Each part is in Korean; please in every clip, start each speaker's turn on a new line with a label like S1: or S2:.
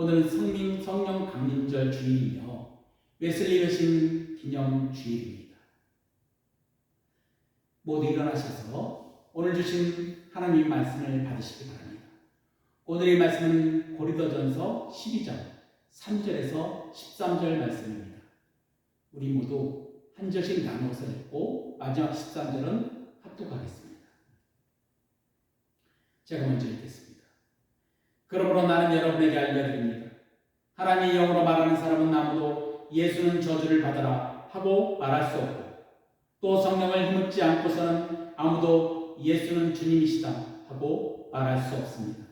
S1: 오늘은 성령 강림절 주일이며 웨슬리 회심 기념 주일입니다. 모두 일어나셔서 오늘 주신 하나님 말씀을 받으시기 바랍니다. 오늘의 말씀은 고린도전서 12장 3절에서 13절 말씀입니다. 우리 모두 한 절씩 나누어서 읽고 마지막 13절은 합독하겠습니다. 제가 먼저 읽겠습니다. 그러므로 나는 여러분에게 알려드립니다. 하나님의 영으로 말하는 사람은 아무도 예수는 저주를 받으라 하고 말할 수 없고, 또 성령을 힘입지 않고서는 아무도 예수는 주님이시다 하고 말할 수 없습니다.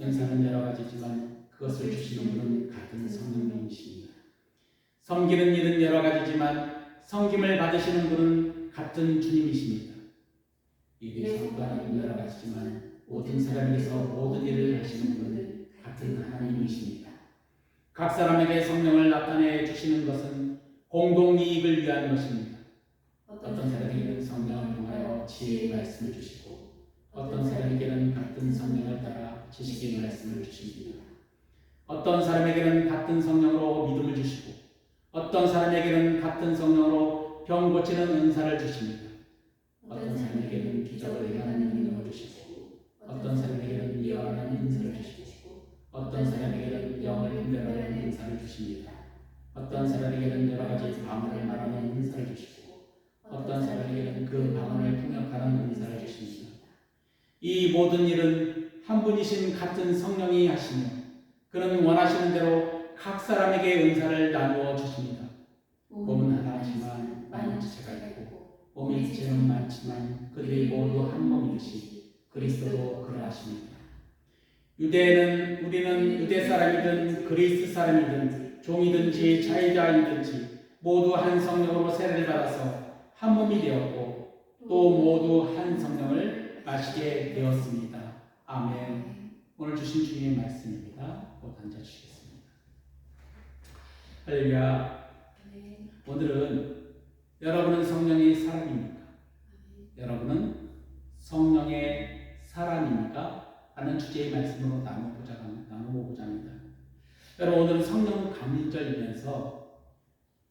S1: 은사는 여러 가지지만 그것을 주시는 분은 같은 성령님이십니다. 섬기는 일은 여러 가지지만 섬김을 받으시는 분은 같은 주님이십니다. 일의 성과는 여러 가지지만 모든 사람에게서 모든 일을 하시는 분은 같은 하나님이십니다. 각 사람에게 성령을 나타내 주시는 것은 공동 이익을 위한 것입니다. 어떤 사람에게는 성령을 통하여 지혜의 말씀을 주시고, 어떤 사람에게는 같은 성령을 따라 지식의 말씀을 주십니다. 어떤 사람에게는 같은 성령으로 믿음을 주시고, 어떤 사람에게는 같은 성령으로 병 고치는 은사를 주십니다. 어떤 사람에게는 기적을 행하는 능력을 주시고, 어떤 사람에게는 예언하는 은사를 주시고, 어떤 사람에게는 영을 분별하는 은사를 주십니다. 어떤 사람에게는 여러 가지 방언을 말하는 은사를 주시고, 어떤 사람에게는 그 방언을 통역하는 은사를 주십니다. 이 모든 일은 한 분이신 같은 성령이 하시며, 그는 원하시는 대로 각 사람에게 은사를 나누어 주십니다. 몸은 하나지만 많은 지체가 있고, 몸의 지체는 많지만 그들이 모두 한 몸이듯이 그리스도도 그러하십니다. 유대에는 우리는 유대 사람이든 그리스 사람이든 종이든지 자유자이든지 모두 한 성령으로 세례를 받아서 한 몸이 되었고, 또 모두 한 성령을 마시게 되었습니다. 아멘. 오늘 주신 주님의 말씀입니다. 곧 앉아주시겠습니다. 할렐루야. 오늘은 여러분은 성령의 사람입니까? 여러분은 성령의 사람입니까? 라는 주제의 말씀으로 나눠보고자 합니다. 여러분, 오늘은 성령 강림절이면서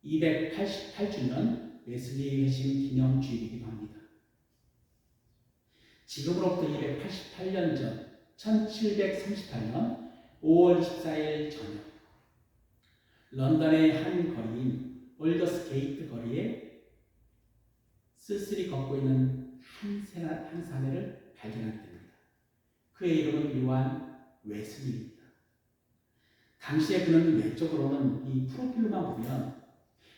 S1: 288주년 웨슬리 회심 기념 주일이기도 합니다. 지금으로부터 288년 전 1738년 5월 24일 저녁, 런던의 한 거리인 올더스 게이트 거리에 쓸쓸히 걷고 있는 한 사내를 발견하게 됩니다. 그의 이름은 요한 웨슬리입니다. 당시에 그는 외적으로는 이 프로필로만 보면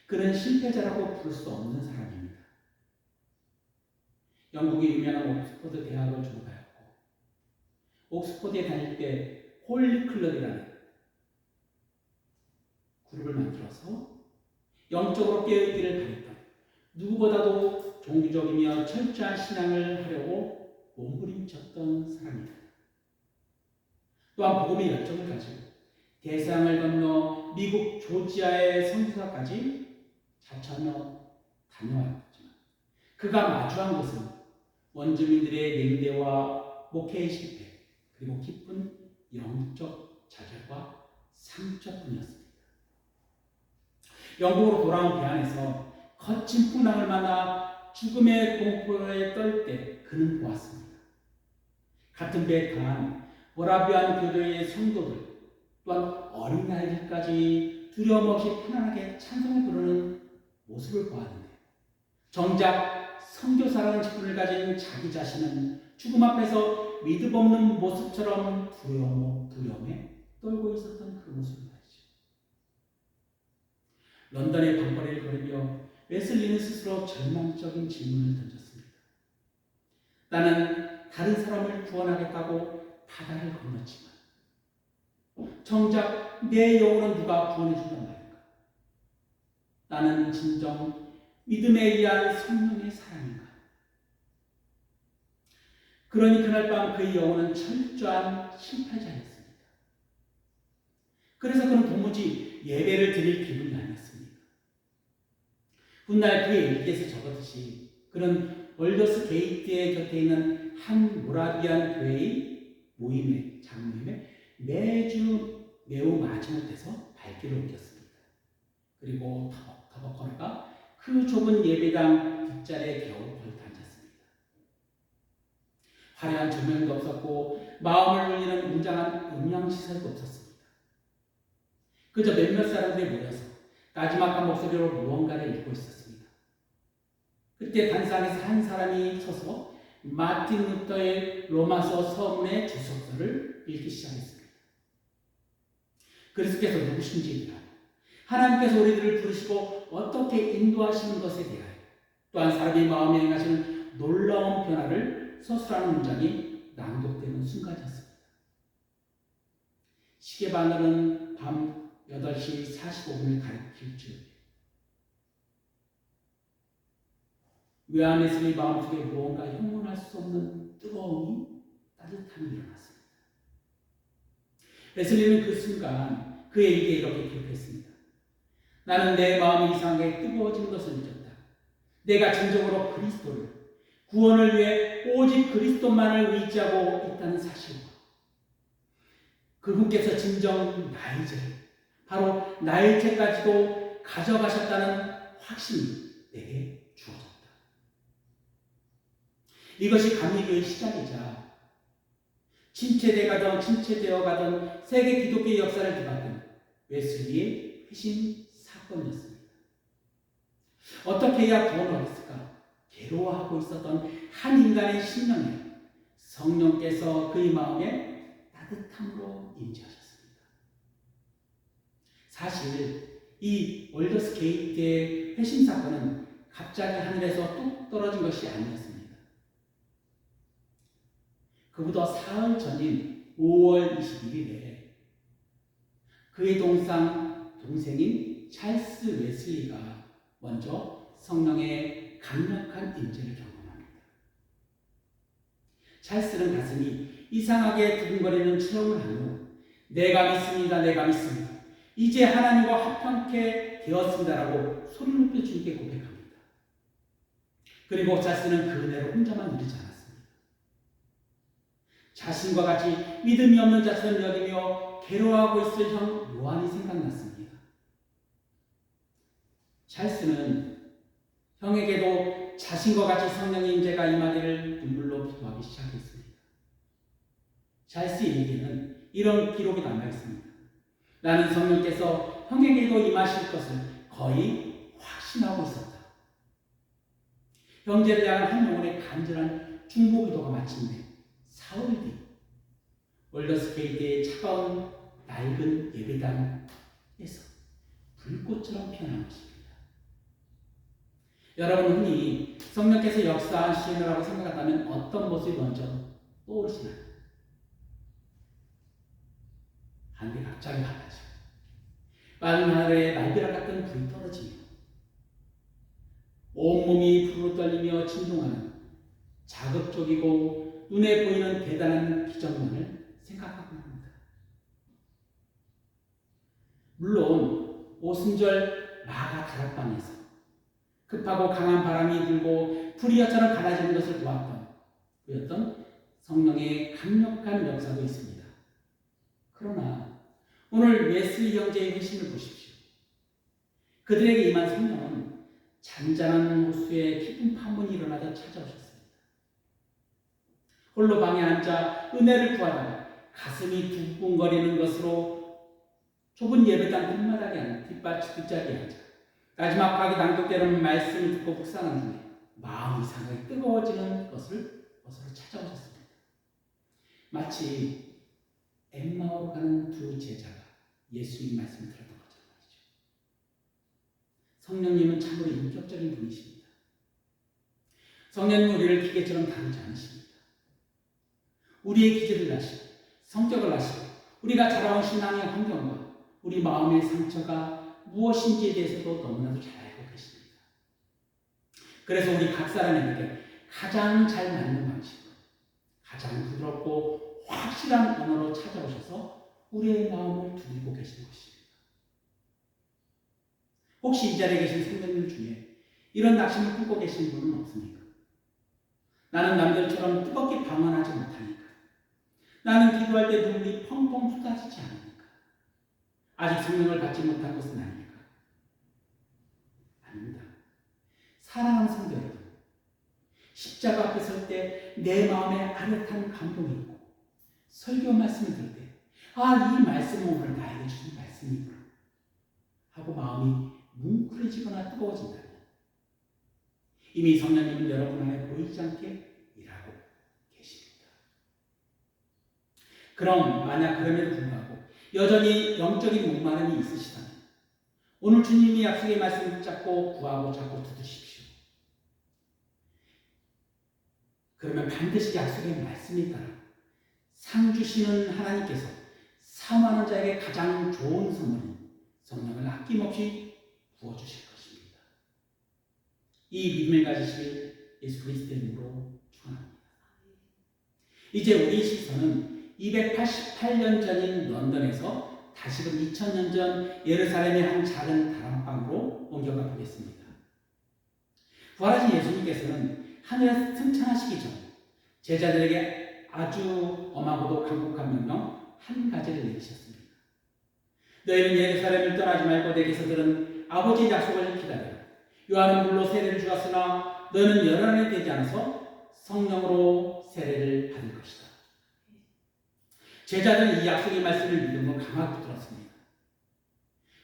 S1: 그는 실패자라고 부를 수 없는 사람입니다. 영국의 유명한 옥스퍼드 대학을 졸업하였고, 옥스퍼드에 다닐 때 홀리 클럽이라는 그룹을 만들어서 영적으로 깨어있기를 바랬던, 누구보다도 종교적이며 철저한 신앙을 하려고 몸부림쳤던 사람입니다. 또한 복음의 열정을 가지고 대서양을 건너 미국 조지아의 선교사까지 자처하며 다녀왔지만, 그가 마주한 것은 원주민들의 냉대와 목회의 실패, 그리고 깊은 영적 좌절과 상처뿐이었습니다. 영국으로 돌아온 배 안에서 거친 풍랑을 만나 죽음의 공포에 떨 때 그는 보았습니다. 같은 배에 탄 모라비안 교도의 성도들, 또한 어린아이들까지 두려움 없이 편안하게 찬송을 부르는 모습을 보았는데, 정작 선교사라는 직분을 가진 자기 자신은 죽음 앞에서 믿음 없는 모습처럼 두려움에 떨고 있었던 그 모습을 말이죠. 런던의 밤거리를 걸으며 웨슬리는 스스로 절망적인 질문을 던졌습니다. 나는 다른 사람을 구원하겠다고 바다를 건넜지만 정작 내 영혼은 누가 구원해 준단 말인가? 나는 진정 믿음에 의한 성령의 사람인가? 그러니 그날 밤 그의 영혼은 철저한 실패자였습니다. 그래서 그는 도무지 예배를 드릴 기분이 아니었습니다. 훗날 그의 일기에서 적었듯이 그는 올더스 게이트의 곁에 있는 한 모라비안 교회의 장모임에 매주 매우 마지못해서 발길을 옮겼습니다. 그리고 터벅터벅 걸어가 그 좁은 예배당 뒷자리에 겨우 걸터 앉았습니다. 화려한 조명도 없었고 마음을 울리는 웅장한 음향시설도 없었습니다. 그저 몇몇 사람들이 모여서 나지막한 목소리로 무언가를 읽고 있었습니다. 그때 단상에서 한 사람이 서서 마틴 루터의 로마서 서문의 주석서를 읽기 시작했습니다. 그리스도께서 누구신지이라, 하나님께서 우리들을 부르시고 어떻게 인도하시는 것에 대하여, 또한 사람의 마음에 행하시는 놀라운 변화를 서술하는 문장이 낭독되는 순간이었습니다. 시계바늘은 밤 8시 45분을 가리킬 즈음에 외아내스의 마음속에 무언가 형용할 수 없는 뜨거움이, 따뜻함이 일어났습니다. 웨슬리는 그 순간 그에게 이렇게 기록했습니다. 나는 내 마음이 이상하게 뜨거워지는 것을 느꼈다. 내가 진정으로 그리스도를, 구원을 위해 오직 그리스도만을 의지하고 있다는 사실과 그분께서 진정 나의 죄를, 바로 나의 죄까지도 가져가셨다는 확신이 내게 주어졌다. 이것이 감리교의 시작이자 침체되어 가던 세계 기독교의 역사를 뒤바꾼 웨슬리의 회심 사건이었습니다. 어떻게 해야 구원을 얻었을까? 괴로워하고 있었던 한 인간의 심령에 성령께서 그의 마음에 따뜻함으로 임재하셨습니다. 사실 이 월더스 게이트의 회심 사건은 갑자기 하늘에서 뚝 떨어진 것이 아니었습니다. 그보다 사흘 전인 5월 21일에 그의 동생인 찰스 웨슬리가 먼저 성령의 강력한 임재를 경험합니다. 찰스는 가슴이 이상하게 두근거리는 체험을 한 후 내가 믿습니다. 이제 하나님과 합당케 되었습니다라고 소리 높여 주님께 고백합니다. 그리고 찰스는 그 은혜를 혼자만 누리지 않았습니다. 자신과 같이 믿음이 없는 자신을 여기며 괴로워하고 있을 형 요한이 생각났습니다. 찰스는 형에게도 자신과 같이 성령의 임재가 임하기를 눈물로 기도하기 시작했습니다. 찰스에게는 이런 기록이 남아있습니다. 나는 성령께서 형에게도 임하실 것을 거의 확신하고 있었다. 형제를 향한 한 영혼의 간절한 중보 기도가 마침내 사흘 뒤 월더스 게이트의 차가운 낡은 예배당에서 불꽃처럼 피어난 것입니다. 여러분은 흔히 성령께서 역사한 시인이라고 생각한다면 어떤 모습이 먼저 떠오르시나요? 하늘이 갑자기 밝아지고 빠른 하늘에 날벼락 같은 불이 떨어지며 온몸이 불로 떨리며 진동하는 자극적이고 눈에 보이는 대단한 기적만을 생각하고 합니다. 물론 오순절 마가 다락방에서 급하고 강한 바람이 불고 불이어처럼 갈라지는 것을 보았던 성령의 강력한 역사도 있습니다. 그러나 오늘 웨슬리 형제의 회심을 보십시오. 그들에게 임한 성령은 잔잔한 호수에 깊은 파문이 일어나듯 찾아오셨습니다. 홀로 방에 앉아 은혜를 구하다가 가슴이 두근거리는 것으로 좁은 예배당 뒷마당에 앉아 뒷자리에 앉아 마지막까지 낭독되는 말씀을 듣고 묵상한 중에 마음이 이상하게 뜨거워지는 것을 찾아오셨습니다. 마치 엠마오로 가는 두 제자가 예수님 말씀을 들었던 것처럼 말이죠. 성령님은 참으로 인격적인 분이십니다. 성령님은 우리를 기계처럼 다루지 않으십니다. 우리의 기질을 아시고 성격을 아시고 우리가 자라온 신앙의 환경과 우리 마음의 상처가 무엇인지에 대해서도 너무나도 잘 알고 계십니다. 그래서 우리 각 사람에게 가장 잘 맞는 방식으로 가장 부드럽고 확실한 언어로 찾아오셔서 우리의 마음을 두드리고 계시는 것입니다. 혹시 이 자리에 계신 성도님들 중에 이런 낙심을 품고 계신 분은 없습니까? 나는 남들처럼 뜨겁게 방언하지 못하니까. 나는 기도할 때 눈물이 펑펑 쏟아지지 않으니까. 아직 성령을 받지 못한 것은 아닙니까? 아닙니다. 사랑하는 성도 여러분, 십자가 앞에 설 때 내 마음에 아련한 감동이 있고 설교 말씀을 들을 때 이 말씀은 오늘 나에게 주신 말씀이구나 하고 마음이 뭉클해지거나 뜨거워진다면 이미 성령님은 여러분 안에 보이지 않게 일하고 계십니다. 그럼 만약 그럼에도 불구하고 여전히 영적인 목마름이 있으시다면 오늘 주님이 약속의 말씀을 붙잡고 구하고 잡고 두드십시오. 그러면 반드시 약속의 말씀에 따라 상 주시는 하나님께서 사모하는 자에게 가장 좋은 선물인 성령을 아낌없이 부어주실 것입니다. 이 믿음을 가지실 예수 그리스도의 이름으로 축원합니다. 이제 우리 시선은 288년 전인 런던에서 다시금 2000년 전 예루살렘의 한 작은 다락방으로 옮겨가 보겠습니다. 부활하신 예수님께서는 하늘에서 승천하시기 전 제자들에게 아주 엄하고도 강력한 명령 한 가지를 내리셨습니다. 너희는 예루살렘을 떠나지 말고 내게서 들은 아버지의 약속을 기다려라. 요한은 물로 세례를 주었으나 너는 열흘 안에 되지 않아서 성령으로 세례를 받을 것이다. 제자들은 이 약속의 말씀을 믿음으로 강하게 붙들었습니다.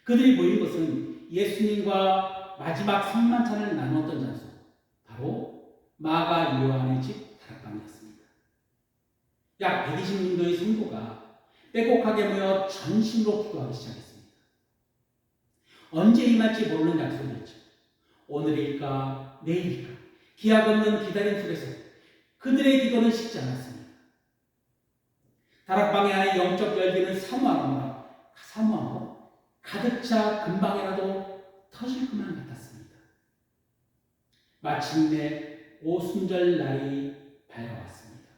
S1: 그들이 모인 것은 예수님과 마지막 성만찬을 나누었던 장소, 바로 마가 요한의 집 다락방이었습니다. 약 120명의 성도가 빼곡하게 모여 전심으로 기도하기 시작했습니다. 언제 임할지 모르는 약속이었죠. 오늘일까 내일일까 기약 없는 기다림 속에서 그들의 기도는 식지 않았습니다. 다락방의 안에 영적 열기는 사모함으로 가득 차 금방이라도 터질 것만 같았습니다. 마침내 오순절 날이 밝아왔습니다.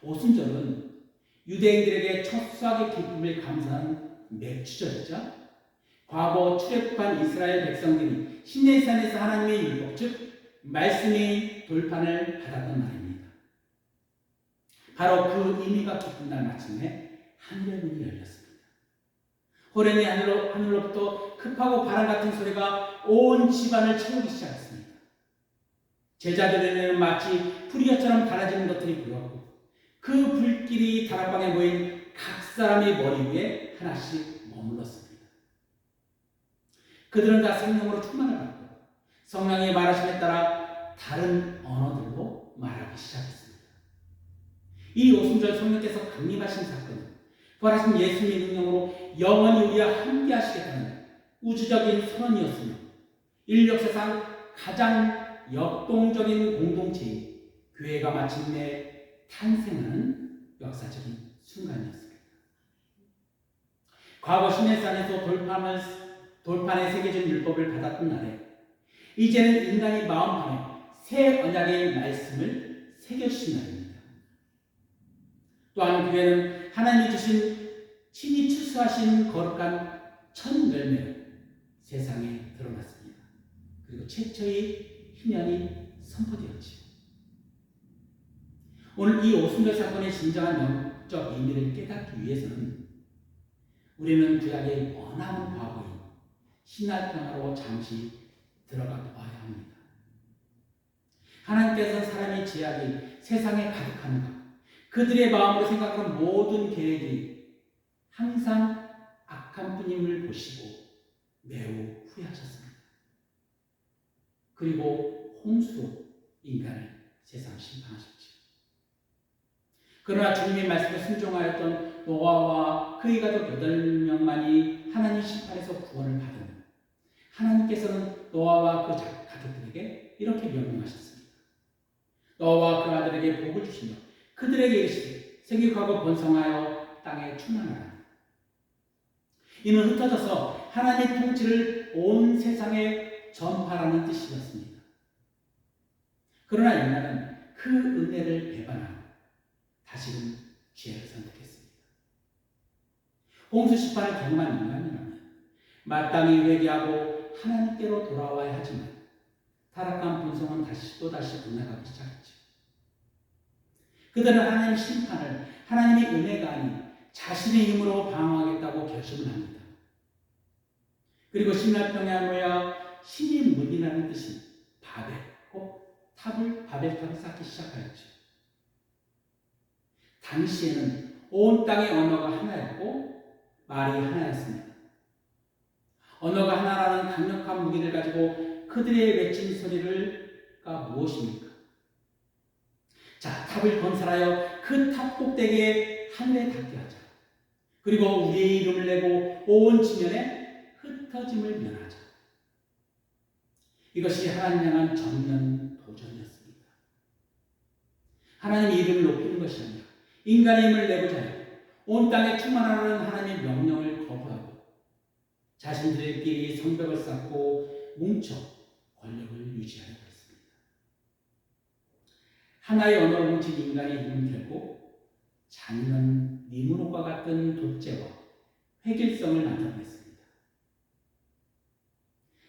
S1: 오순절은 유대인들에게 첫 수확의 기쁨을 감사하는 맥주절이죠. 과거 출애굽한 이스라엘 백성들이 시내산에서 하나님의 율법, 즉 말씀의 돌판을 받았던 날입니다. 바로 그 의미가 깊은 날 마침내 하늘의 문이 열렸습니다. 호련히 하늘로부터 급하고 바람 같은 소리가 온 집안을 채우기 시작했습니다. 제자들에게는 마치 불이어처럼 달아지는 것들이 보였고 그 불길이 다락방에 모인 각 사람의 머리 위에 하나씩 머물렀습니다. 그들은 다 성령으로 충만을 받고 성령의 말하심에 따라 다른 언어들로 말하기 시작했습니다. 이 오순절 성령께서 강림하신 사건은 부활하신 예수님의 능력으로 영원히 우리와 함께 하시겠다는 우주적인 선언이었으며 인류 역사상 가장 역동적인 공동체인 교회가 마침내 탄생하는 역사적인 순간이었습니다. 과거 시내산에서 돌판에 새겨진 율법을 받았던 날에 이제는 인간이 마음판에 새 언약의 말씀을 새겨주신 날입니다. 또한 교회는 하나님이 주신 친히 추수하신 거룩한 첫 열매로 세상에 드러났습니다. 그리고 최초의 희년이 선포되었지요. 오늘 이 오순절 사건의 진정한 영적 의미를 깨닫기 위해서는 우리는 구약의 머나먼 과거인 신할 평화로 잠시 들어가 봐야 합니다. 하나님께서 사람의 죄악이 세상에 가득한 것, 그들의 마음으로 생각하는 모든 계획이 항상 악한 뿐임을 보시고 매우 후회하셨습니다. 그리고 홍수로 인간을 세상 심판하셨죠. 그러나 주님의 말씀에 순종하였던 노아와 그의 가족 8명만이 하나님 심판에서 구원을 받은 하나님께서는 노아와 그 가족들에게 이렇게 명령하셨습니다. 노아와 그 아들에게 복을 주시며 그들에게 이르시되 생육하고 번성하여 땅에 충만하라. 이는 흩어져서 하나님의 통치를 온 세상에 전파라는 뜻이었습니다. 그러나 인간은 그 은혜를 배반하고 다시금 죄를 선택했습니다. 홍수 심판을 경험한 인간이라면 마땅히 회개하고 하나님께로 돌아와야 하지만 타락한 본성은 또다시 분해가기 시작했죠. 그들은 하나님의 심판을 하나님의 은혜가 아닌 자신의 힘으로 방어하겠다고 결심을 합니다. 그리고 신라평야 모여 신이 문이라는 뜻인 바벨, 곧 바벨탑을 쌓기 시작하였죠. 당시에는 온 땅의 언어가 하나였고 말이 하나였습니다. 언어가 하나라는 강력한 무기를 가지고 그들의 외친 소리가 무엇입니까? 자, 탑을 건설하여 그 탑 꼭대기에 하늘에 닿게 하자. 그리고 우리의 이름을 내고 온 지면에 흩어짐을 면하자. 이것이 하나님 향한 정면 도전이었습니다. 하나님의 이름을 높이는 것이 아니라 인간의 힘을 내고자 하여 온 땅에 충만하라는 하나님의 명령을 거부하고 자신들끼리 성벽을 쌓고 뭉쳐 권력을 유지하려고 했습니다. 하나의 언어로 뭉친 인간의 힘은 결국 잔인한 니무롯과 같은 독재와 획일성을 나타냈습니다.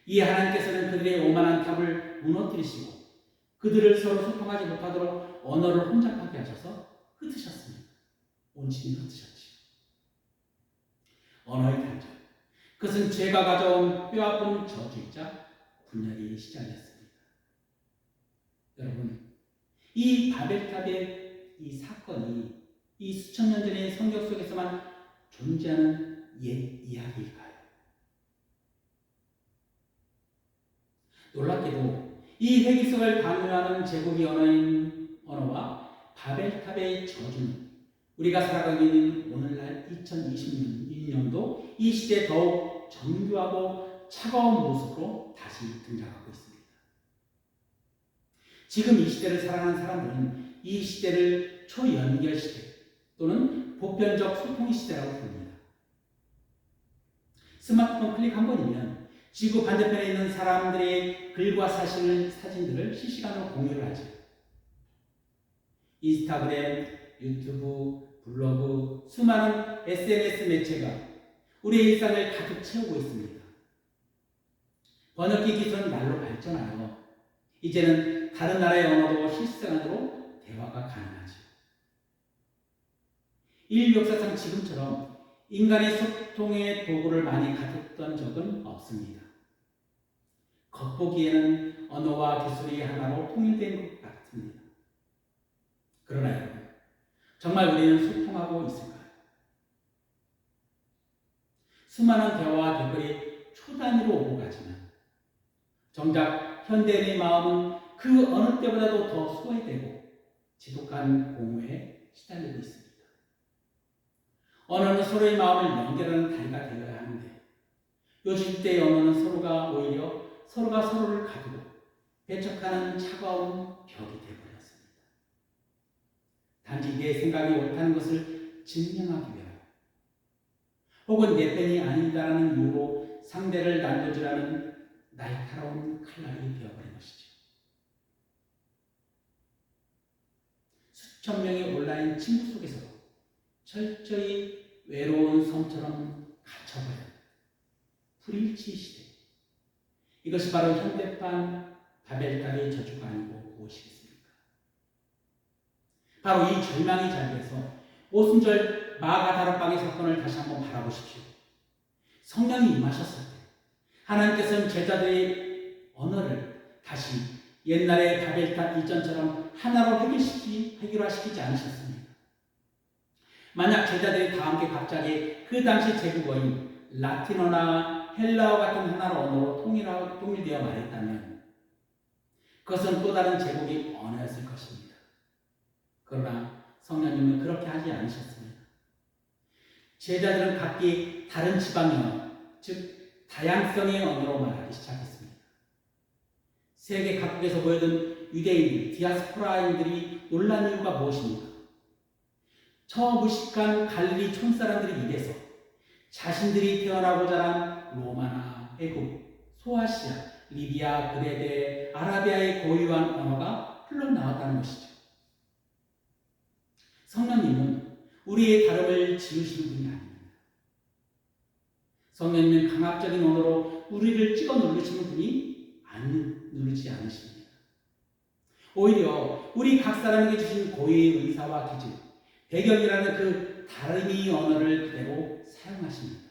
S1: 이 하나님께서는 그들의 오만한 탑을 무너뜨리시고 그들을 서로 소통하지 못하도록 언어를 혼잡하게 하셔서 흩으셨습니다. 온신이 흩으셨지요. 언어의 단절. 그것은 죄가 가져온 뼈아픈 저주이자 분열이 시작이었습니다. 여러분, 이 바벨탑의 이 사건이 이 수천 년 전의 성경 속에서만 존재하는 옛 이야기일까요? 놀랍게도 이 회기성을 강요하는 제국의 언어와 바벨탑의 저주는 우리가 살아가고 있는 오늘날 2026년도 이 시대에 더욱 정교하고 차가운 모습으로 다시 등장하고 있습니다. 지금 이 시대를 살아가는 사람들은 이 시대를 초연결 시대 또는 보편적 소통 시대라고 부릅니다. 스마트폰 클릭 한 번이면 지구 반대편에 있는 사람들의 글과 사진들을 실시간으로 공유를 하죠. 인스타그램, 유튜브, 블로그, 수많은 SNS 매체가 우리의 일상을 가득 채우고 있습니다. 번역기 기술은 날로 발전하여 이제는 다른 나라의 언어도 실시간으로 대화가 가능하죠. 인류 역사상 지금처럼 인간의 소통의 도구를 많이 가졌던 적은 없습니다. 겉보기에는 언어와 기술이 하나로 통일된 것 같습니다. 그러나 여러분, 정말 우리는 소통하고 있을까요? 수많은 대화와 댓글이 초단위로 오고 가지만 정작 현대인의 마음은 그 어느 때보다도 더 소외되고 지독한 공허에 시달리고 있습니다. 언어는 서로의 마음을 연결하는 다리가 되어야 하는데 요즘 시대의 언어는 오히려 서로가 서로를 가두고 배척하는 차가운 벽이 되어버렸습니다. 단지 내 생각이 옳다는 것을 증명하기 위하여 혹은 내 편이 아니다라는 이유로 상대를 난도질하는 날카로운 칼날이 되어버린 것이죠. 수천 명의 온라인 친구 속에서도 철저히 외로운 섬처럼 갇혀버린 불일치 시대. 이것이 바로 현대판 바벨탑의 저주가 아니고 무엇이겠습니까? 바로 이 절망의 자리에서 오순절 마가 다락방의 사건을 다시 한번 바라보십시오. 성령이 임하셨을 때 하나님께서는 제자들의 언어를 다시 옛날의 바벨탑 이전처럼 하나로 해결화시키지 않으셨습니다. 만약 제자들이 다 함께 갑자기 그 당시 제국어인 라틴어나 헬라어 같은 하나로 언어로 통일되어 말했다면 그것은 또 다른 제국의 언어였을 것입니다. 그러나 성령님은 그렇게 하지 않으셨습니다. 제자들은 각기 다른 지방언어, 즉 다양성의 언어로 말하기 시작했습니다. 세계 각국에서 모여든 유대인들, 디아스포라인들이 놀란 이유가 무엇입니까? 저 무식한 갈릴리 촌사람들의 입에서 자신들이 태어나고 자란 로마나 애굽, 소아시아, 리비아, 그레데, 아라비아의 고유한 언어가 흘러나왔다는 것이죠. 성령님은 우리의 다름을 지으시는 분이 아닙니다. 성령님은 강압적인 언어로 우리를 찍어 누르시는 분이 누르지 않으십니다. 오히려 우리 각 사람에게 주신 고유의 의사와 기질, 배경이라는 그 다름의 언어를 그대로 사용하십니다.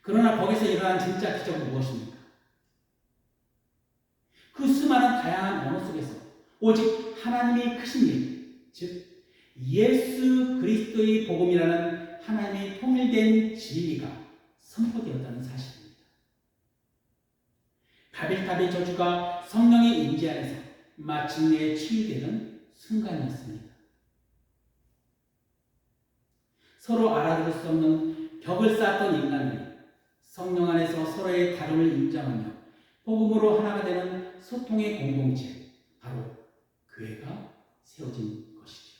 S1: 그러나 거기서 일어난 진짜 기적은 무엇입니까? 그 수많은 다양한 언어 속에서 오직 하나님이 크신 일, 즉 예수 그리스도의 복음이라는 하나님의 통일된 진리가 선포되었다는 사실입니다. 바벨탑의 저주가 성령의 임재 안에서 마침내 치유되는 순간이었습니다. 서로 알아들을 수 없는 벽을 쌓았던 인간들이 성령 안에서 서로의 다름을 인정하며 복음으로 하나가 되는 소통의 공동체, 바로 교회가 세워진 것이죠.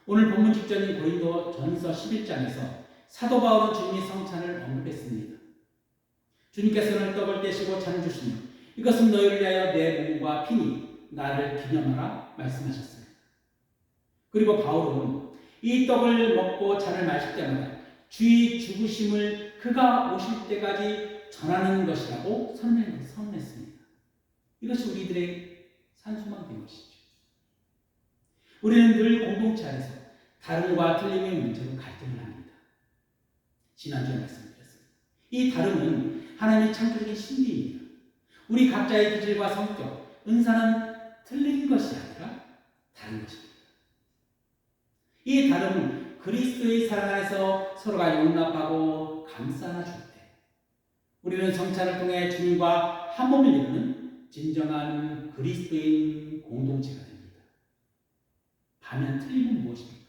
S1: 오늘 본문 직전인 고린도 전서 11장에서 사도 바울은 주님의 성찬을 언급했습니다. 주님께서는 떡을 떼시고 잔을 주시며 이것은 너희를 위하여 내 몸과 피니 나를 기념하라 말씀하셨습니다. 그리고 바울은 이 떡을 먹고 잔을 마실 때마다 주의 죽으심을 그가 오실 때까지 전하는 것이라고 선언했습니다. 이것이 우리들의 산소망된 것이죠. 우리는 늘 공동체 안에서 다름과 틀림의 문제로 갈등을 합니다. 지난주에 말씀드렸습니다. 이 다름은 하나님의 창조적인 신비입니다. 우리 각자의 기질과 성격, 은사는 틀린 것이 아니라 다른 것입니다. 이 다름은 그리스도의 사랑 안에서 서로가 용납하고 감싸 안아줄 때 우리는 성찬을 통해 주님과 한 몸을 이루는 진정한 그리스도인 공동체가 됩니다. 반면 틀림은 무엇입니까?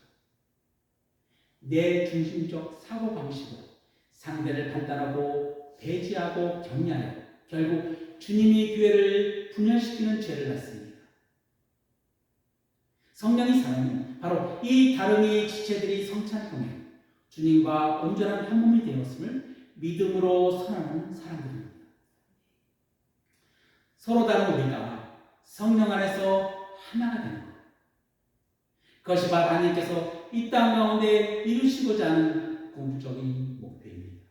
S1: 내 중심적 사고방식으로 상대를 판단하고 배제하고 격려하여 결국 주님의 교회를 분열시키는 죄를 낳습니다. 성령의 사랑은 바로 이 다름의 지체들이 성찬을 통해 주님과 온전한 한 몸이 되었음을 믿음으로 선언하는 사람들입니다. 서로 다른 우리가 성령 안에서 하나가 되는 것, 그것이 바로 하나님께서 이 땅 가운데 이루시고자 하는 궁극적인 목표입니다.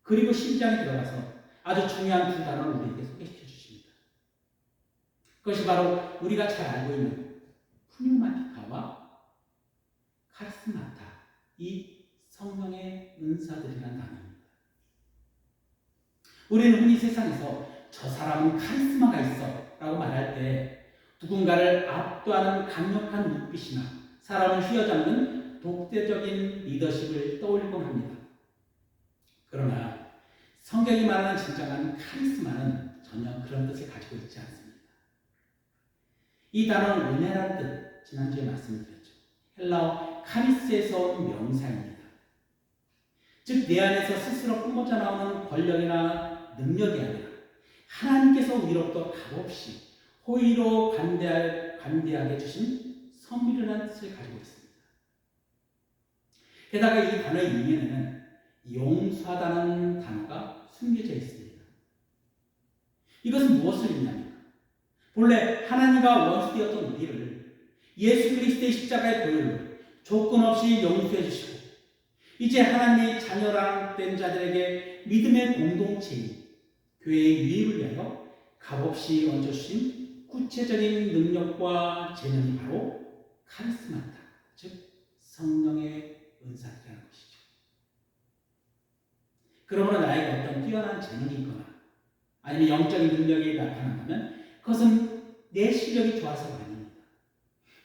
S1: 그리고 10장에 들어가서 아주 중요한 두 단어를 우리에게 소개시켜 주십니다. 그것이 바로 우리가 잘 알고 있는 푸뉴마티카와 카리스마타, 이 성령의 은사들이라는 단어입니다. 우리는 흔히 세상에서 저 사람은 카리스마가 있어 라고 말할 때 누군가를 압도하는 강력한 눈빛이나 사람을 휘어잡는 독대적인 리더십을 떠올리곤 합니다. 그러나 성경이 말하는 진정한 카리스마는 전혀 그런 뜻을 가지고 있지 않습니다. 이 단어는 은혜라는 뜻, 지난주에 말씀드렸죠. 헬라어 카리스에서 온 명사입니다. 즉 내 안에서 스스로 뿜어져 나오는 권력이나 능력이 아니라 하나님께서 위로부터 값없이 호의로 관대하게 주신 선물이라는 뜻을 가지고 있습니다. 게다가 이 단어의 이면에는 용서하다는 단어가 숨겨져 있습니다. 이것은 무엇을 의미합니까? 본래 하나님과 원수되었던 우리를 예수 그리스도의 십자가의 보혈로 조건 없이 용서해 주시고 이제 하나님의 자녀라 된 자들에게 믿음의 공동체인 교회의 유입을 위하여 값없이 얹어주신 구체적인 능력과 재능이 바로 카리스마타, 즉 성령의 은사라는 것이죠. 그러므로 나에게 어떤 뛰어난 재능이 있거나 아니면 영적인 능력이 나타난다면 그것은 내 실력이 좋아서가 아닙니다.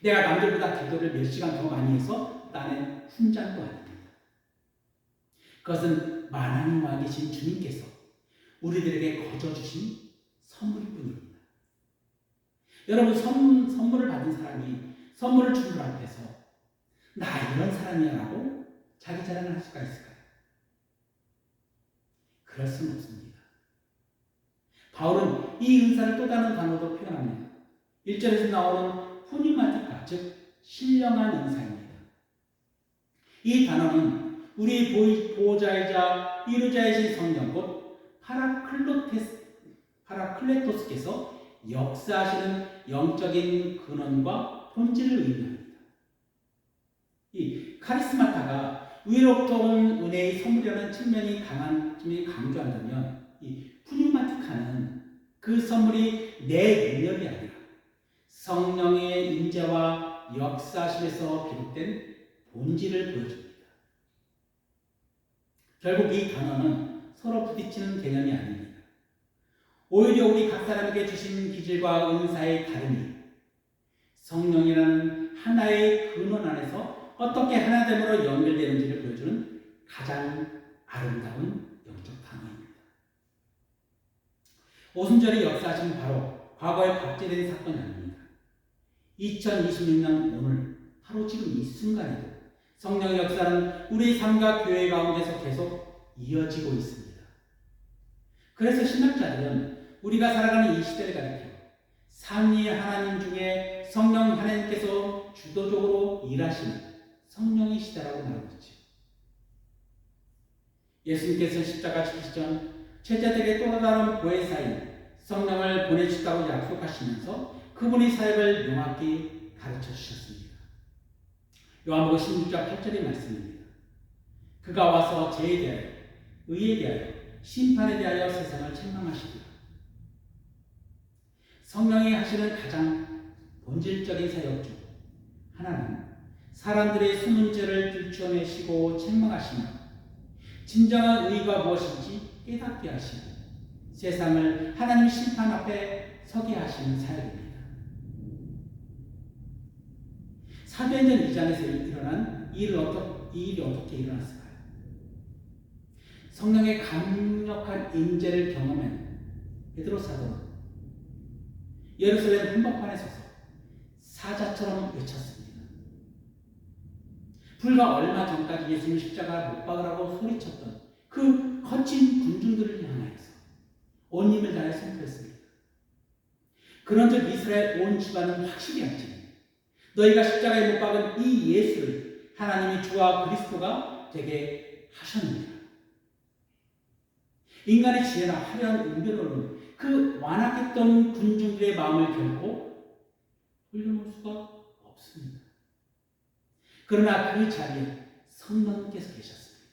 S1: 내가 남들보다 기도를 몇 시간 더 많이 해서 따낸 훈장도 아닙니다. 그것은 만왕의 왕이신 주님께서 우리들에게 거저 주신 선물일 뿐입니다. 여러분, 선물을 받은 사람이 선물을 준 분 앞에서 나 이런 사람이야 라고 자기 자랑을 할 수가 있을까요? 그럴 수는 없습니다. 바울은 이 은사를 또 다른 단어로 표현합니다. 1절에서 나오는 후니마티카, 즉 신령한 은사입니다. 이 단어는 우리 보호자이자 이루자이신 성령 곧 파라클레토스께서 역사하시는 영적인 근원과 본질을 의미합니다. 이 카리스마타가 위로부터 온 은혜의 선물이라는 측면이 강조한다면 이 푸뉴마티카는 그 선물이 내 능력이 아니라 성령의 임재와 역사심에서 비롯된 본질을 보여줍니다. 결국 이 단어는 서로 부딪히는 개념이 아닙니다. 오히려 우리 각 사람에게 주신 기질과 은사의 다름이 성령이라는 하나의 근원 안에서 어떻게 하나됨으로 연결되는지를 보여주는 가장 아름다운 영적 단어입니다. 오순절이 역사하신 바로 과거의 박제된 사건이 아닙니다. 2026년 오늘 바로 지금 이 순간에도 성령의 역사는 우리 삶과 교회 가운데서 계속 이어지고 있습니다. 그래서 신학자들은 우리가 살아가는 이 시대를 가리켜 삼위 하나님 중에 성령 하나님께서 주도적으로 일하시는 성령의 시대라고 말하고 있죠. 예수님께서 십자가 지기 전 제자들에게 또 다른 보혜사인 성령을 보내주셨다고 약속하시면서 그분의 사역을 명확히 가르쳐 주셨습니다. 요한복음 16장 8절의 말씀입니다. 그가 와서 죄에 대하여, 의에 대하여, 심판에 대하여 세상을 책망하시리라. 성령이 하시는 가장 본질적인 사역 중 하나는 사람들의 숨은 죄를 들추어내시고 책망하시며 진정한 의가 무엇인지 깨닫게 하시고 세상을 하나님 심판 앞에 서게 하시는 사역입니다. 사도행전 2장에서 일어난 이 일이 어떻게 일어났을까요? 성령의 강력한 임재를 경험한 베드로 사도는 예루살렘 한복판에 서서 사자처럼 외쳤습니다. 불과 얼마 전까지 예수님 십자가 못 박으라고 소리쳤던 그 거친 군중들을 향하여서 온 힘을 다해 선포했습니다. 그런즉 이스라엘 온 집안은 확실히 알지. 너희가 십자가에 못 박은 이 예수를 하나님이 주와 그리스도가 되게 하셨느니라. 인간의 지혜나 화려한 은변으로는 그 완악했던 군중들의 마음을 결코 흘려놓을 수가 없습니다. 그러나 그 자리에 성령께서 계셨습니다.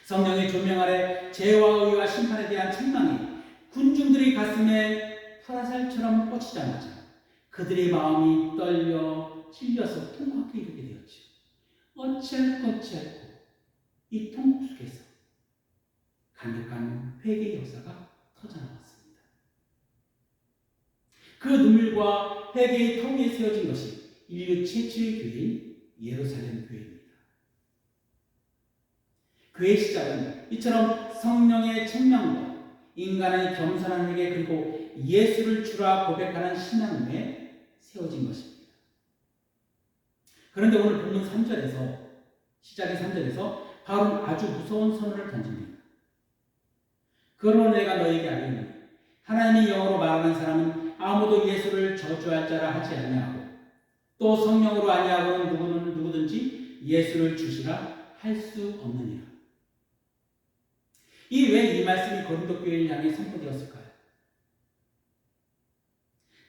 S1: 성령의 조명 아래 죄와 의와 심판에 대한 책망이 군중들의 가슴에 풀화살처럼 꽂히자마자 그들의 마음이 떨려 찔려서 통곡하게 이르게 되었죠. 어찌할꼬 이 통곡 속에서 강력한 회개의 역사가 터져나왔습니다. 그 눈물과 회개의 터 위에 세워진 것이 인류 최초의 교회인 예루살렘 교회입니다. 그의 시작은 이처럼 성령의 책망과 인간의 겸손한 회개 그리고 예수를 주라 고백하는 신앙 위에 세워진 것입니다. 그런데 오늘 본문 3절에서 시작의 3절에서 바울은 아주 무서운 선언을 던집니다. 그러므로 내가 너에게 알리노니 하나님의 영으로 말하는 사람은 아무도 예수를 저주할 자라 하지 아니하고 또 성령으로 아니하고는 누구든지 예수를 주시라 할 수 없느니라. 왜 이 말씀이 고린도 교회를 향해 선포되었을까요?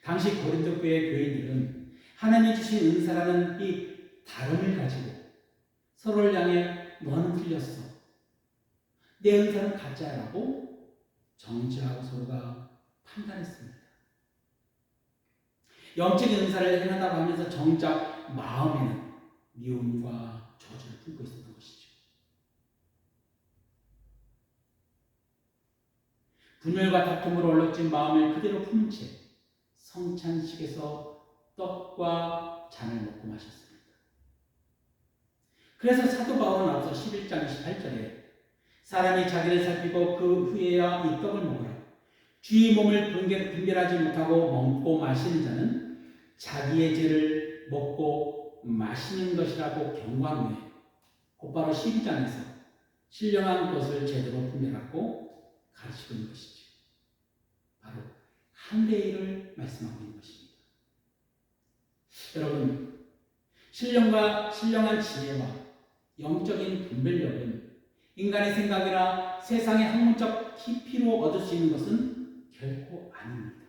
S1: 당시 고린도 교회 교인들은 하나님이 주신 은사라는 이 다름을 가지고 서로를 향해 너는 틀렸어, 내 은사는 가짜라고 정죄하고 서로가 판단했습니다. 영적인 은사를 행한다고 하면서 정작 마음에는 미움과 저주를 품고 있었던 것이죠. 분열과 다툼으로 얼룩진 마음을 그대로 품은 채 성찬식에서 떡과 잔을 먹고 마셨습니다. 그래서 사도 바울은 앞서 11장 28절에 사람이 자기를 살피고 그 후에야 이 떡을 먹으라. 주의 몸을 분별하지 못하고 먹고 마시는 자는 자기의 죄를 먹고 마시는 것이라고 경고한 후에 곧바로 12장에서 신령한 것을 제대로 분별하고 가르치고 있는 것이죠. 바로 한대일을 말씀하고 있는 것입니다. 여러분, 신령한 지혜와 영적인 분별력은 인간의 생각이나 세상의 학문적 깊이로 얻을 수 있는 것은 결코 아닙니다.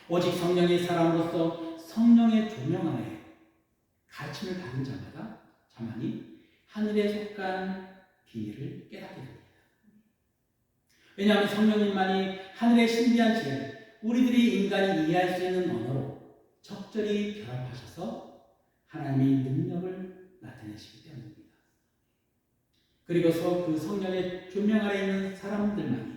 S1: 오직 성령의 사람으로서 성령의 조명 아래 가르침을 받은 자만이 하늘에 속한 비밀을 깨닫게 됩니다. 왜냐하면 성령님만이 하늘의 신비한 지혜를 우리들이 인간이 이해할 수 있는 언어로 적절히 결합하셔서 하나님의 능력을 나타내시기 때문입니다. 그리고서 그 성령의 조명 아래 있는 사람들만이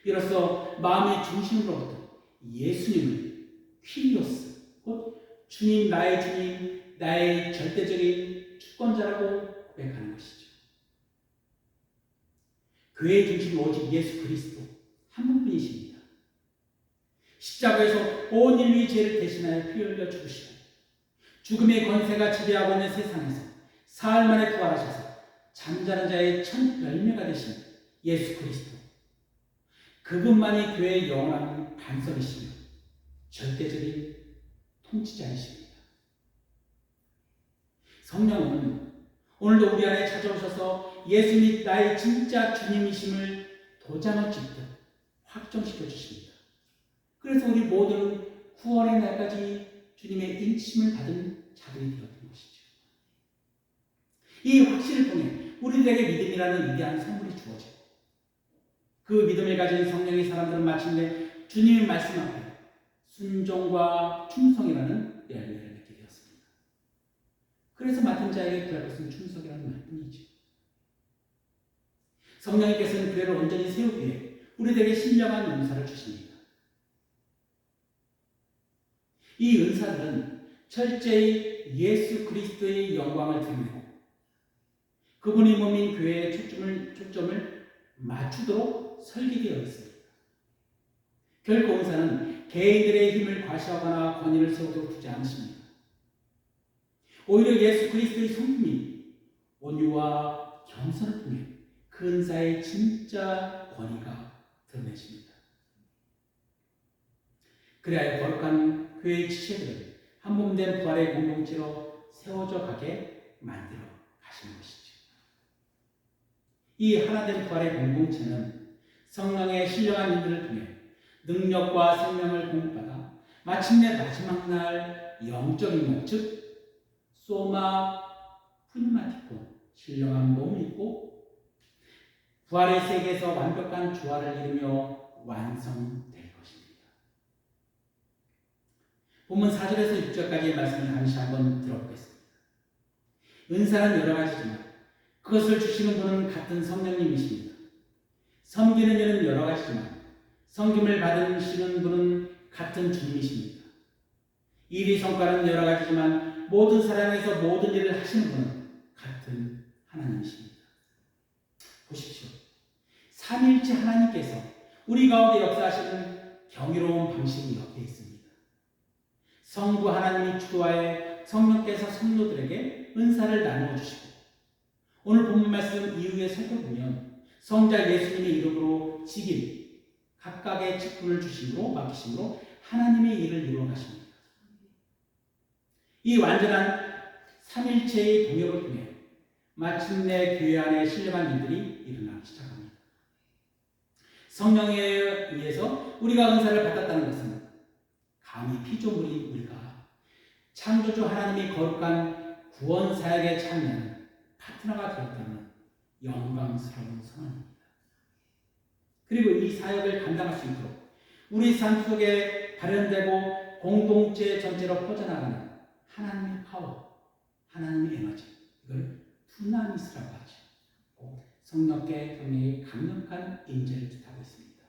S1: 비로소 마음의 중심으로부터 예수님을 퀴리오스, 곧 주님, 나의 절대적인 주권자라고 고백하는 것이죠. 교회의 중심은 오직 예수 그리스도 한 분뿐이십니다. 십자가에서 온 인류의 죄를 대신하여 피 흘려 죽으시고 죽음의 권세가 지배하고 있는 세상에서 사흘 만에 부활하셔서 잠자는 자의 첫 열매가 되신 예수 그리스도, 그분만이 교회의 영원한 반석이시며 절대적인 통치자이십니다. 성령은 오늘도 우리 안에 찾아오셔서 예수님이 나의 진짜 주님이심을 도장을 찍듯 확정시켜 주십니다. 그래서 우리 모두는 구원의 날까지 주님의 인침을 받은 자들이 되었던 것이죠. 이 확신을 통해 우리들에게 믿음이라는 위대한 선물이 주어지고 그 믿음을 가진 성령의 사람들은 마침내 주님의 말씀 앞에 순종과 충성이라는 열매를 맺게 되었습니다. 그래서 맡은 자에게 구할 것은 충성이라는 말뿐이죠. 성령님께서는 교회를 온전히 세우기 위해 우리들에게 신령한 은사를 주십니다. 이 은사들은 철저히 예수 그리스도의 영광을 드러내고 그분의 몸인 교회의 초점을 맞추도록 설계되어 있습니다. 결코 은사는 개인들의 힘을 과시하거나 권위를 세우도록 두지 않습니다. 오히려 예수 그리스도의 성품인 온유와 겸손을 통해 그 은사의 진짜 권위가 드러내집니다. 그래야 거룩한 교회의 지체들은 한 몸된 부활의 공동체로 세워져 가게 만들어 가시는 것이죠. 이 하나된 부활의 공동체는 성령의 신령한 인도를 통해 능력과 생명을 공급받아 마침내 마지막 날 영적인 몸, 즉 소마 푸니마티콘, 신령한 몸을 입고 부활의 세계에서 완벽한 조화를 이루며 완성될 것입니다. 본문 4절에서 6절까지의 말씀을 잠시 한번 들어보겠습니다. 은사는 여러 가지지만 그것을 주시는 분은 같은 성령님이십니다. 섬기는 일은 여러 가지지만 섬김을 받으시는 분은 같은 주님이십니다. 일의 성과는 여러 가지지만 모든 사람에서 모든 일을 하시는 분은 같은 하나님이십니다. 보십시오. 삼일째 하나님께서 우리 가운데 역사하시는 경이로운 방식이 엮여 있습니다. 성부 하나님이 주도하여 성령께서 성도들에게 은사를 나누어 주시고 오늘 본문 말씀 이후에 살펴보면 성자 예수님의 이름으로 직임, 각각의 직분을 주심으로 맡기심으로 하나님의 일을 이루어 가십니다. 이 완전한 삼일체의 동역을 통해 마침내 교회 안에 신령한 일들이 일어나기 시작합니다. 성령에 의해서 우리가 은사를 받았다는 것은 감히 피조물인 우리가 창조주 하나님이 거룩한 구원 사역에 참여하는 파트너가 되었다는 영광스러운 선언입니다. 그리고 이 사역을 감당할 수 있도록 우리 삶 속에 발현되고 공동체 전체로 퍼져나가는 하나님의 파워, 하나님의 에너지, 이걸 두나미스라고 하죠. 성령께 경외의 강력한 인재를 뜻하고 있습니다.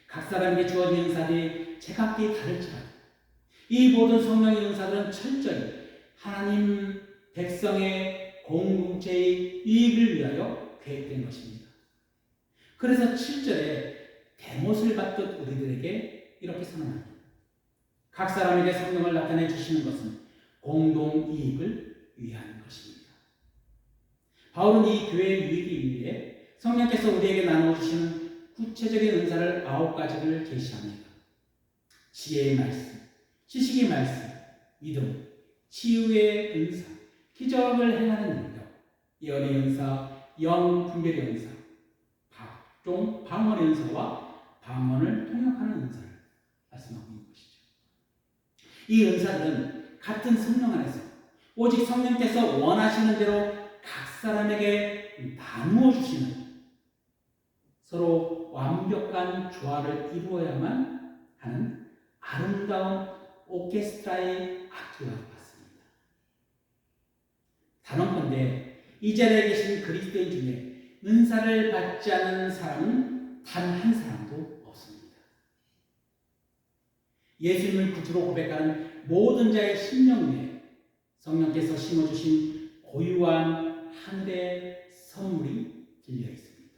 S1: 각 사람에게 주어진 은사들이 제각기 다를지라도 이 모든 성령의 은사들은 철저히 하나님 백성의 공동체의 이익을 위하여 계획된 것입니다. 그래서 7절에 대못을 받듯 우리들에게 이렇게 선언합니다. 각 사람에게 성령을 나타내 주시는 것은 공동 이익을 위한 것입니다. 바울은 이 교회의 유익을 위해 성령께서 우리에게 나누어 주시는 구체적인 은사를 9가지를 제시합니다. 지혜의 말씀, 지식의 말씀, 믿음, 치유의 은사, 기적을 행하는 능력, 예언의 은사, 영 분별의 은사, 각종 방언의 은사와 방언을 통역하는 은사를 말씀하고 있는 것이죠. 이 은사들은 같은 성령 안에서 오직 성령께서 원하시는 대로 각 사람에게 나누어 주시는 서로 완벽한 조화를 이루어야만 하는 아름다운 오케스트라의 악기와 같습니다. 단언컨대 이 자리에 계신 그리스도인 중에 은사를 받지 않는 사람은 단 한 사람도 없습니다. 예수님을 구주로 고백하는 모든 자의 심령 위에 성령께서 심어주신 고유한 하늘의 선물이 들려 있습니다.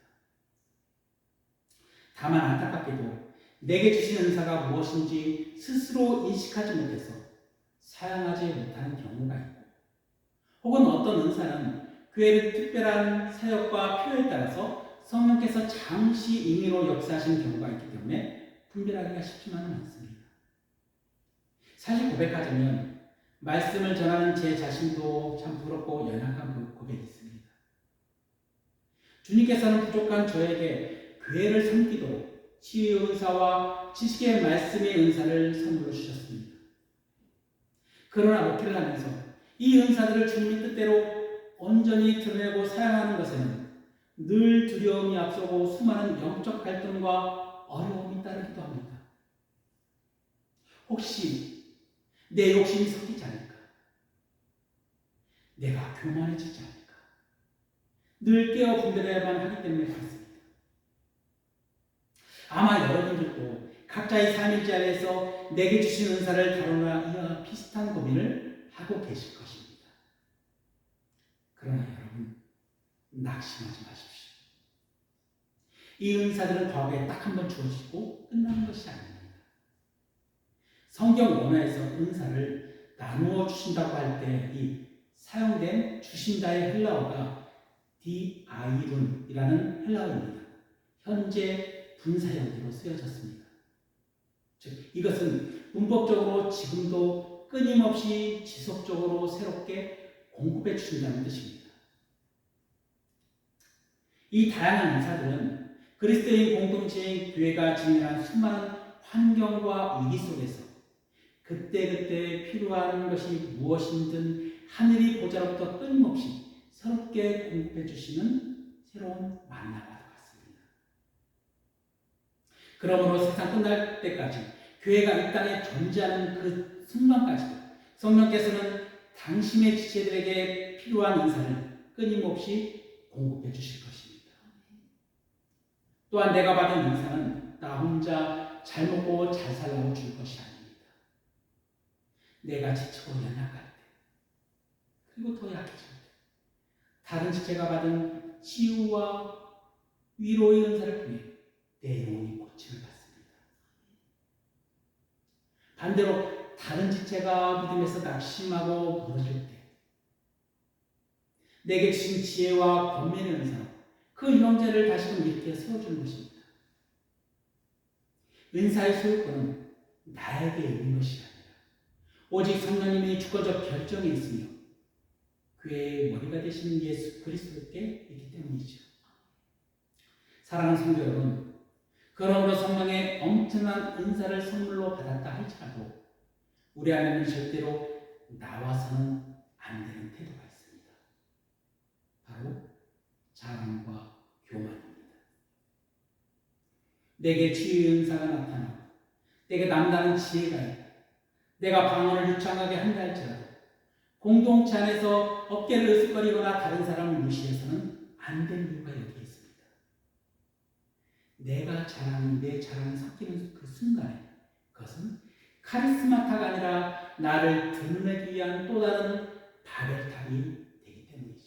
S1: 다만 안타깝게도 내게 주신 은사가 무엇인지 스스로 인식하지 못해서 사용하지 못하는 경우가 있고, 혹은 어떤 은사는 교회의 특별한 사역과 필요에 따라서 성령께서 잠시 임의로 역사하시는 경우가 있기 때문에 분별하기가 쉽지만은 않습니다. 사실 고백하자면 말씀을 전하는 제 자신도 참 부럽고 연약한 고백이 있습니다. 주님께서는 부족한 저에게 교회를 섬기도록 치유의 은사와 지식의 말씀의 은사를 선물로 주셨습니다. 그러나 목회를 하면서 이 은사들을 주님의 뜻대로 온전히 드러내고 사용하는 것에는 늘 두려움이 앞서고 수많은 영적 갈등과 어려움이 따르기도 합니다. 혹시 내 욕심이 섞이지 않을까? 내가 교만해지지 않을까? 늘 깨어 분별해야만 하기 때문에 그렇습니다. 아마 여러분들도 각자의 삶의 자리에서 내게 주신 은사를 다루나 이와 비슷한 고민을 하고 계실 것입니다. 그러나 여러분, 낙심하지 마십시오. 이 은사들은 과거에 딱 한 번 주어지고 끝나는 것이 아닙니다. 성경 원어에서 은사를 나누어 주신다고 할 때 이 사용된 주신다의 헬라어가 디아이룬이라는 헬라어입니다. 현재 분사형태로 쓰여졌습니다. 즉, 이것은 문법적으로 지금도 끊임없이 지속적으로 새롭게 공급해 주신다는 뜻입니다. 이 다양한 은사들은 그리스도인 공동체의 교회가 직면한 수많은 환경과 위기 속에서 그때그때 필요한 것이 무엇이든 하늘이 보좌로부터 끊임없이 새롭게 공급해 주시는 새로운 만나와 같습니다. 그러므로 세상 끝날 때까지 교회가 이 땅에 존재하는 그 순간까지도 성령께서는 당신의 지체들에게 필요한 은사를 끊임없이 공급해 주실 것입니다. 또한 내가 받은 은사는 나 혼자 잘 먹고 잘 살라고 줄 것이 아닙니다. 내가 지치고 연약할 때, 그리고 더 약해질 때, 다른 지체가 받은 치유와 위로의 은사를 통해 내 영혼이 고침을 받습니다. 반대로 다른 지체가 믿음에서 낙심하고 무너질 때, 내게 주신 지혜와 권면의 은사로 그 형제를 다시금 일으켜 세워주는 것입니다. 은사의 소유권은 나에게 있는 것이 아니라 오직 성령님의 주권적 결정이 있으며 교회의 머리가 되시는 예수 그리스도께 있기 때문이죠. 사랑하는 성도 여러분, 그러므로 성령의 엄청난 은사를 선물로 받았다 할지라도 우리 안에는 절대로 나와서는 안 되는 태도가 있습니다. 바로 자랑과 교만입니다. 내게 치유의 은사가 나타나고 내게 남다른 지혜가 있고 내가 방언을 유창하게 한다 할지라도 공동체 안에서 어깨를 으쓱거리거나 다른 사람을 무시해서는 안 되는 이유가 여기 있습니다. 내가 자랑이 내 자랑이 섞이는 그 순간에 그것은 카리스마타가 아니라 나를 드러내기 위한 또 다른 바벨탑이 되기 때문이죠.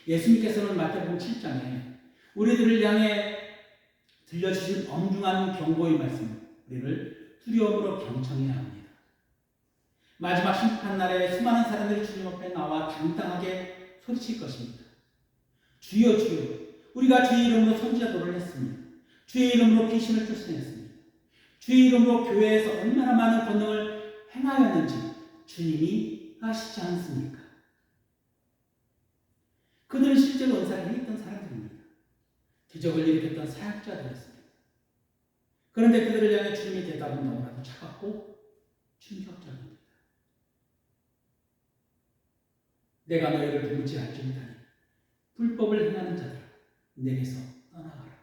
S1: 예수님께서는 마태복음 7장에 우리들을 향해 들려주신 엄중한 경고의 말씀, 우리를 두려움으로 경청해야 합니다. 마지막 심판 날에 수많은 사람들이 주님 앞에 나와 당당하게 소리칠 것입니다. 주여 주여, 우리가 주의 이름으로 선지자도를 했습니다. 주의 이름으로 귀신을 쫓아냈습니다. 주의 이름으로 교회에서 얼마나 많은 권능을 행하였는지 주님이 아시지 않습니까? 그들은 실제로 은사를 했던 사람들입니다. 기적을 일으켰던 사역자들이었습니다. 그런데 그들을 향해 주님의 대답은 너무나도 차갑고 충격적입니다. 내가 너희를 도무지 알지 못하니 불법을 행하는 자들아, 내게서 떠나가라.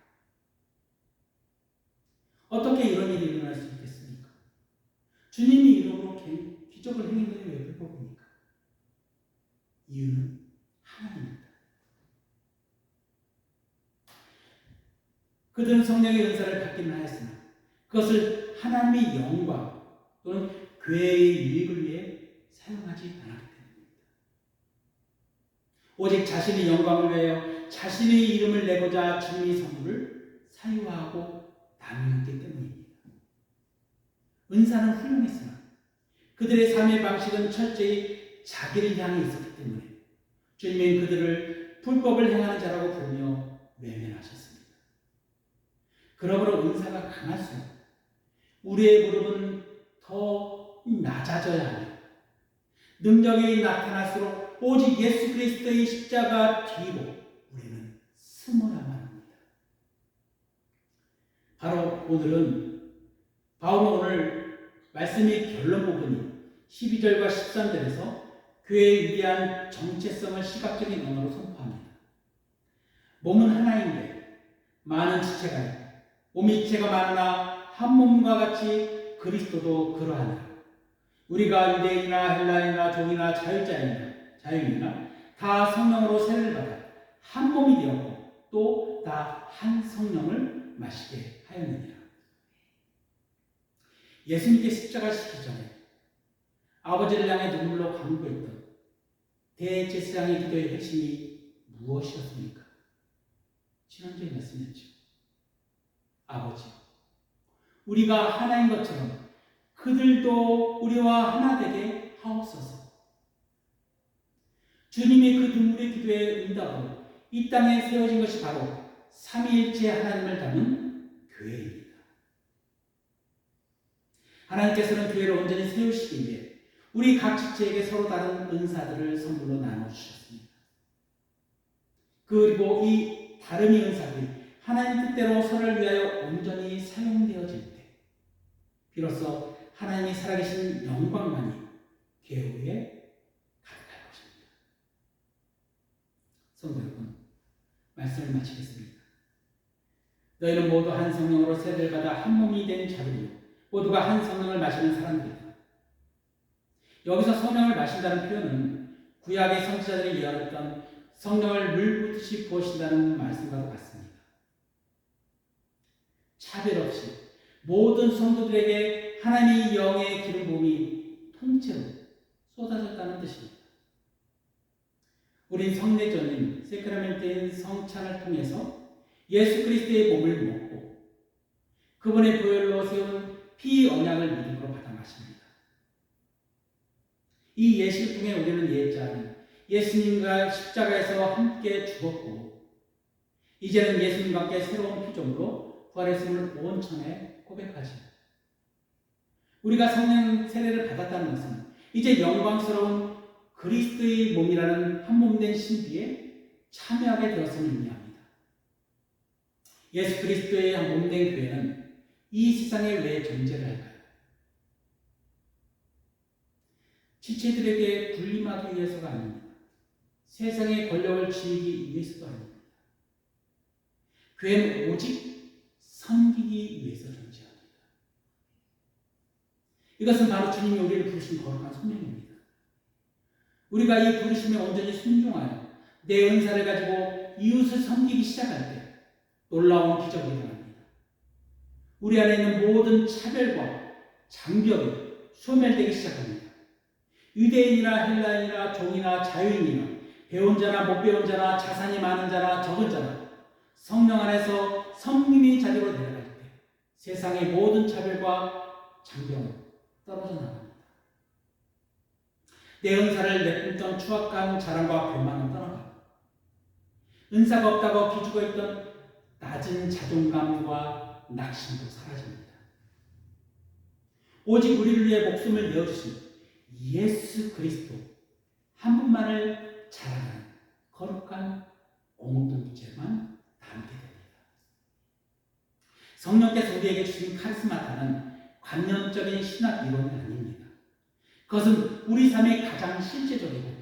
S1: 어떻게 이런 일이 일어날 수 있겠습니까? 주님이 이름으로 기적을 행했는데 왜 불법입니까? 그들은 성령의 은사를 받기는 하였으나 그것을 하나님의 영광 또는 교회의 유익을 위해 사용하지 않았기 때문입니다. 오직 자신의 영광을 위하여 자신의 이름을 내고자 주님의 선물을 사유하고 나누었기 때문입니다. 은사는 훌륭했으나 그들의 삶의 방식은 철저히 자기를 향해 있었기 때문에 주님은 그들을 불법을 행하는 자라고 부르며 외면하셨습니다. 그러므로 은사가 강할수록 우리의 무릎은 더 낮아져야 하며 능력이 나타날수록 오직 예수 그리스도의 십자가 뒤로 우리는 숨어야만 합니다. 바로 바울은 오늘 말씀의 결론 부분이 12절과 13절에서 교회의 위대한 정체성을 시각적인 언어로 선포합니다. 몸은 하나인데 많은 지체가 있고 몸이 지체가 많으나 한 몸과 같이 그리스도도 그러하니라. 우리가 유대인이나 헬라인이나 종이나 자유인이나 다 성령으로 세례를 받아 한 몸이 되었고 또 다 한 성령을 마시게 하였느니라. 예수님께 십자가 지기 전에 아버지를 향해 눈물로 간구했던 대제사장의 기도의 핵심이 무엇이었습니까? 지난주에 말씀했죠. 아버지, 우리가 하나인 것처럼 그들도 우리와 하나 되게 하옵소서. 주님의 그 눈물의 기도의 응답으로 이 땅에 세워진 것이 바로 삼위일체 하나님을 담은 교회입니다. 하나님께서는 교회를 온전히 세우시기 위해 우리 각 지체에게 서로 다른 은사들을 선물로 나눠주셨습니다. 그리고 이 다름의 은사들이 하나님 뜻대로 서로를 위하여 온전히 사용되어질 때 비로소 하나님이 살아계신 영광만이 교회에 가득할 것입니다. 성도 여러분, 말씀을 마치겠습니다. 너희는 모두 한 성령으로 세례를 받아 한 몸이 된 자들이요 모두가 한 성령을 마시는 사람들이다. 여기서 성령을 마신다는 표현은 구약의 선지자들이 예언했던 성령을 물 붓듯이 부으신다는 말씀과도 같습니다. 차별 없이 모든 성도들에게 하나님의 영의 기름 부음이 통째로 쏟아졌다는 뜻입니다. 우린 성례전인 세크라멘트인 성찬을 통해서 예수 그리스도의 몸을 먹고 그분의 보혈로 세운 피 언약을 믿음으로 받아 마십니다. 이 예식을 통해 우리는 옛자는 예수님과 십자가에서 함께 죽었고 이제는 예수님과 함께 새로운 피조물로 부활했음을 온천에 고백하지. 우리가 성령 세례를 받았다는 것은 이제 영광스러운 그리스도의 몸이라는 한 몸된 신비에 참여하게 되었음을 의미합니다. 예수 그리스도의 한 몸된 교회는 이 세상에 왜 존재를 할까요? 지체들에게 군림하기 위해서가 아닙니다. 세상의 권력을 지니기 위해서도 아닙니다. 교회는 오직 섬기기 위해서 존재합니다. 이것은 바로 주님이 우리를 부르신 거룩한 소명입니다. 우리가 이 부르심에 온전히 순종하여 내 은사를 가지고 이웃을 섬기기 시작할 때 놀라운 기적이 일어납니다. 우리 안에 있는 모든 차별과 장벽이 소멸되기 시작합니다. 유대인이나 헬라인이나 종이나 자유인이나 배운 자나 못 배운 자나 자산이 많은 자나 적은 자나 성령 안에서 성님의 자리로 내려갈 때 세상의 모든 차별과 장벽은 떨어져 나갑니다. 내 은사를 내뿜던 추악한 자랑과 교만은 떠나가고 은사가 없다고 기죽어 있던 낮은 자존감과 낙심도 사라집니다. 오직 우리를 위해 목숨을 내어주신 예수 그리스도 한 분만을 자랑하는 거룩한 공동체만 남게 됩니다. 성령께서 우리에게 주신 카리스마타는 관념적인 신학 이론이 아닙니다. 그것은 우리 삶의 가장 실제적이고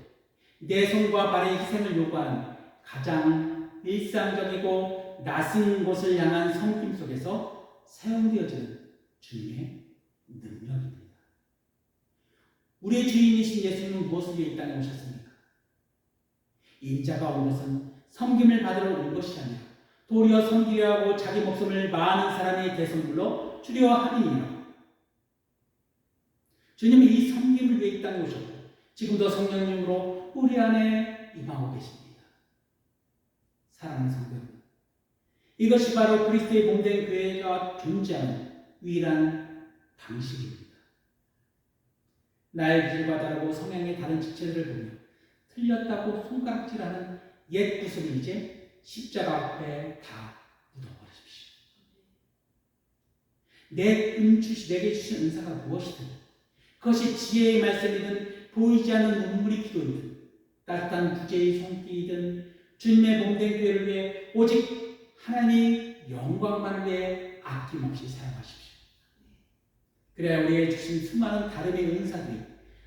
S1: 내 손과 발의 희생을 요구하는 가장 일상적이고 낯선 곳을 향한 섬김 속에서 사용되어지는 주님의 능력입니다. 우리의 주인이신 예수님은 무엇을 위해 이 땅에 오셨습니까? 인자가 온 것은 섬김을 받으러 온 것이 아니라 도리어 섬기려 하고 자기 목숨을 많은 사람의 대성물로 주려 하니라. 주님이 이 섬김을 위해 이 땅에 오셨고 지금도 성령님으로 우리 안에 임하고 계십니다. 사랑하는 성도 여러분, 이것이 바로 그리스도의 몸된 교회가 존재하는 유일한 방식입니다. 나의 길과 다르고 성향의 다른 지체들을 보며 틀렸다고 손가락질하는 옛 구슬을 이제 십자가 앞에 다 묻어버리십시오. 내게 주신 은사가 무엇이든, 그것이 지혜의 말씀이든 보이지 않는 눈물이 기도이든 따뜻한 부재의 손길이든 주님의 몸된 교회를 위해 오직 하나님 영광만을 위해 아낌없이 사용하십시오. 그래야 우리에게 주신 수많은 다름의 은사들이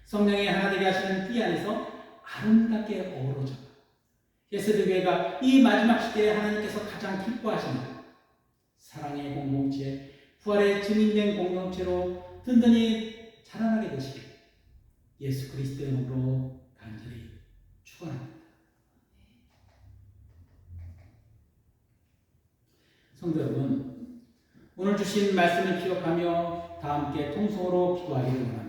S1: 성령의 하나 되게 하시는 띠 안에서 아름답게 어우러져 예수의 교회가 이 마지막 시대에 하나님께서 가장 기뻐하시는 사랑의 공동체, 부활의 증인된 공동체로 든든히 자라나게 되시길 예수 그리스도의 이름으로 간절히 축원합니다. 성도 여러분, 오늘 주신 말씀을 기억하며 다 함께 통성으로 기도하기를 바랍니다.